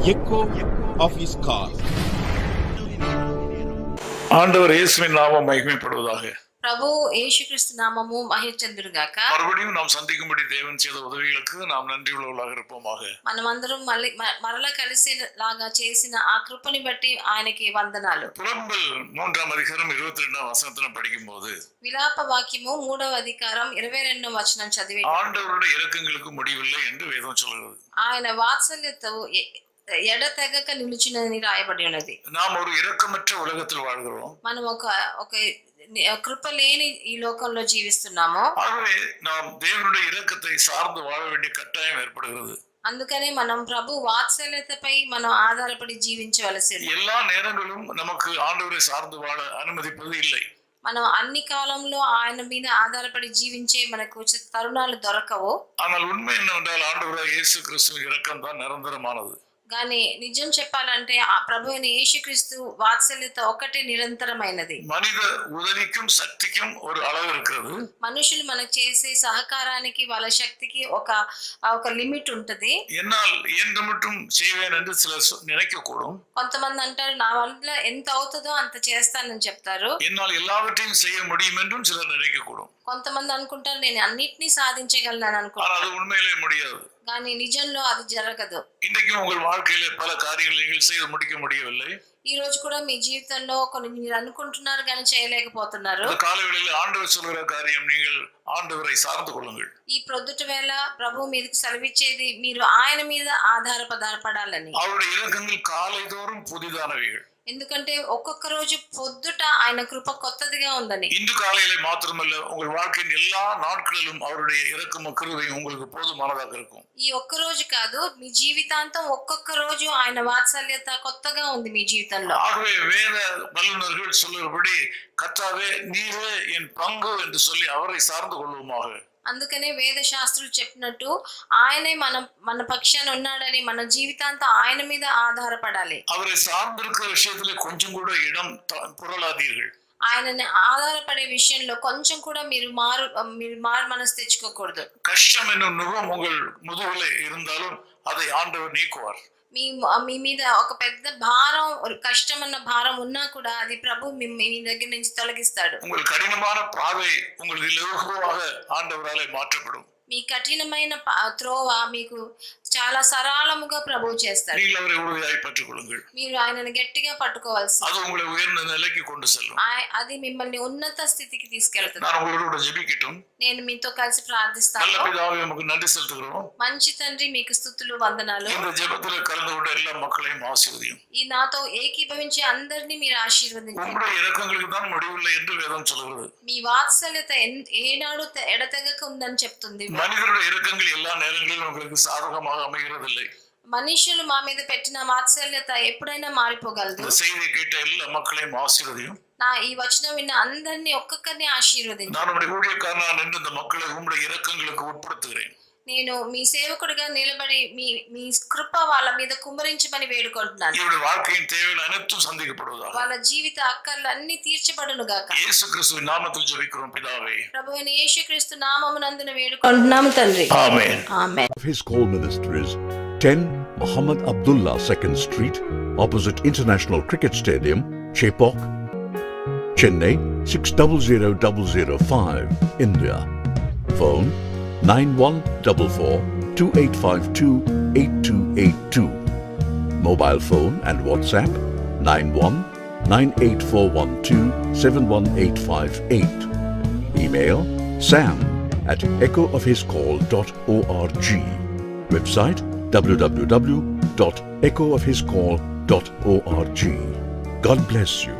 echo of his call. ஆண்டவர் இயேசுவின் நாமம் மகிமைப்படுவதாக. ప్రభు యేసుక్రీస్తు నామము మహిమచెందురుగాక. மறுபடியும் நாம் சந்திக்கும்படி தேவன் செய்த உதவிகளுக்கு நாம் நன்றி உள்ளவர்களாக இருப்போமாக. మనమందరం మరలా కలిసేలాగా చేసిన ఆ కృపని బట్టి ఆయనకి వందనాలు. புலம்பல் 3ஆம் அதிகாரம் 22ஆம் வசனத்தை படிக்கும்போது విలాప వాక్యము 3వ అధికారం 22వ వచనం చదివి ஆண்டவருடைய இரக்கங்களுக்கு முடிவில்லை என்று வேதம் சொல்கிறது. ఆయన వాత్సల్యత ఎడతెగక నిలిచినని రాయబడి ఉన్నది. நாம் ஒரு இரக்கமற்ற உலகத்தில் வாழ்கிறோம். మనం ఒక కృప లేని ఈ లోకంలో జీవిస్తున్నాము. ஆகவே நாம் தேவனுடைய இரக்கத்தை சார்ந்து வாழ வேண்டிய கட்டாயம் ஏற்படுகிறது. అందుకనే మనం ప్రభు వాత్సల్యతపై మనం ఆధారపడి జీవించవలసింది. எல்லா நேரங்களும் நமக்கு ஆண்டவரை சார்ந்து வாழ அனுமதிப்பது இல்லை. మనం అన్ని కాలంలో ఆయన మీద ఆధారపడి జీవించే మనకు తరుణాలు దొరకవు. ஆனால் உண்மை என்னவென்றால் ஆண்டவராகிய இயேசு கிறிஸ்துவின் இரக்கம் தான் நிரந்தரமானது. కానీ నిజం చెప్పాలంటే ఆ ప్రభు అయిన యేసుక్రీస్తు వాత్సల్యత ఒకటే నిరంతరమైనది. మనిద ఉదవిக்கும் శక్తిக்கும் ஒரு அளவு இருக்கிறது. మనుషులు మనకు చేసే సహకారానికి వాళ్ళ శక్తికి ఒక లిమిట్ ఉంటది. என்னால் இயன்ற மட்டும் செய்வேன் என்று சிலர் நினைக்கக்கூடும். కొంతమంది అంటారు నా వల్ల ఎంత అవుతుందో అంత చేస్తానని చెప్తారు. என்னால் எல்லாவற்றையும் செய்ய முடியும் என்றும் சிலர் நினைக்கக்கூடும். కొంతమంది అనుకుంటారు నేను అన్నిటినీ సాధించగలను అనుకుంటారు. அது உண்மையிலே முடியாது. కానీ నిజంలో అది జరగదు. இன்றைக்கு உங்கள் வாழ்க்கையிலே பல காரியங்களை நீங்கள் செய்து முடிக்க முடியவில்லை. ఈ రోజు కూడా మీ జీవితంలో కొన్ని మీరు అనుకుంటున్నారు కానీ చేయలేకపోతున్నారు. காலைவேளையில் ஆண்டவர் சொல்கிற காரியம் நீங்கள் ஆண்டவரை சார்ந்து கொள்ளுங்கள். ఈ ప్రొద్దుట వేళ ప్రభు మీదకి సెలవిచ్చేది మీరు ఆయన మీద ఆధారపడాలని. அவருடைய இரக்கங்கள் காலைதோறும் புதிதானவைகள். ఎందుకంటే ఒక్కొక్క రోజు పొద్దుట ఆయన కృప కొత్తదిగా ఉందని. இன்று காலையிலே மாத்திரமல்ல உங்கள் வாழ்க்கையின் எல்லா நாட்களிலும் அவருடைய இரக்கமும் கிருபையும் உங்களுக்கு போதுமானதாக இருக்கும். ఈ ఒక్క రోజు కాదు మీ జీవితాంతం ఒక్కొక్క రోజు ఆయన వాత్సల్యత కొత్తగా ఉంది మీ జీవితంలో. ஆகவே வேத வல்லுநர்கள் சொல்லுகிறபடி கர்த்தாவே நீரே என் பங்கு என்று சொல்லி அவரை சார்ந்து கொள்வோமாக. అందుకనే వేద శాస్త్రులు చెప్పినట్టు ఆయనే మన పక్షాన ఉన్నాడని మన జీవితాంతం ఆయన మీద ఆధారపడాలి. அவரை சார்ந்திருக்கிற விஷயத்திலே கொஞ்சம் கூட இடம் புரளாதீர்கள். ఆయనని ఆధారపడే విషయంలో కొంచెం కూడా మీరు మారు మనసు తెచ్చుకోకూడదు. கஷ்டம் என்னும் நுகம் உங்கள் முதுகிலே இருந்தாலும் அதை ஆண்டவர் நீக்குவார். మీ మీద ఒక పెద్ద భారం కష్టం అన్న భారం ఉన్నా కూడా అది ప్రభు మీ దగ్గర నుంచి తొలగిస్తాడు. உங்கள் கடினமான பாதை உங்களுக்கு இலகுவாக ஆண்டவராலே மாற்றப்படும். మీ కఠినమైన త్రోవ మీకు చాలా సరళముగా ప్రభు చేస్తాడు. நீங்கள் அவரை உறுதியாய் பற்றிக்கொள்ளுங்கள். మీరు ఆయనను గట్టిగా పట్టుకోవాల్సి. அது உங்களை உயர்ந்த நிலைக்கு கொண்டு செல்லும். అది మిమ్మల్ని ఉన్నత స్థితికి తీసుకెళ్తుంది. நான் உங்களோட ஜெபிக்கட்டும். నేను మీతో కలిసి ప్రార్థిస్తాను. நல்ல பிதாவே நமக்கு நன்றி செலுத்துகிறோம். మంచి తండ్రి మీకు స్తుతులు వందనాలు. இந்த ஜெபத்தில் கலந்து கொண்ட எல்லா மக்களையும் ஆசீர்வதியும். ఈ నాతో ఏకీభవించే అందరినీ మీరు ఆశీర్వదించండి. உங்களுடைய இரக்கங்களுக்கு தான் முடிவில்லை என்று வேதம் சொல்கிறது. మీ వాత్సల్యత ఏనాడు ఎడతెగక ఉందని చెప్తుంది. மனிதனுடைய இரக்கங்கள் எல்லா நேரங்களிலும் உங்களுக்கு சாதகமாக அமைகிறதில்லை. మనుషులు మా మీద పెట్టిన వాత్సల్యత ఎప్పుడైనా మారిపోగలదు. இந்த செய்தியை கேட்ட எல்லா மக்களையும் ஆசீర్వதியும். నా ఈ వచనం విన్న అందరినీ ఒక్కొక్కరిని ఆశీర్వదించు. நான் உங்களுடைய ஊழியக்காரனாக நின்று இந்த மக்களை உங்களுடைய இரக்கங்களுக்கு உட்படுத்துகிறேன். నేను మీ సేవకుడిగా నిలబడి మీ కృప వాళ్ళ మీద కుమ్మరించమని వేడుకుంటున్నాను. இவருடைய வாழ்க்கையின் தேவைகள் அனைத்தும் சந்திக்கப்படுவதாக. వాళ్ళ జీవిత అక్కర్లు అన్ని తీర్చబడును గాక. இயேசு கிறிஸ்துவின் நாமத்தில் ஜெபிக்கிறோம் பிதாவே. ప్రభువైన యేసుక్రీస్తు నామమునందున వేడుకుంటున్నాము తండ్రి. ఆమేన్. ఆమేన్. His call ministries 10 Muhammad Abdullah 2nd Street, opposite International Cricket Stadium, Chepauk, Chennai 600005, India. Phone 914428528282. Mobile phone and WhatsApp 919841271858. Email sam@echoofhiscall.org. Website www.echoofhiscall.org. God bless you.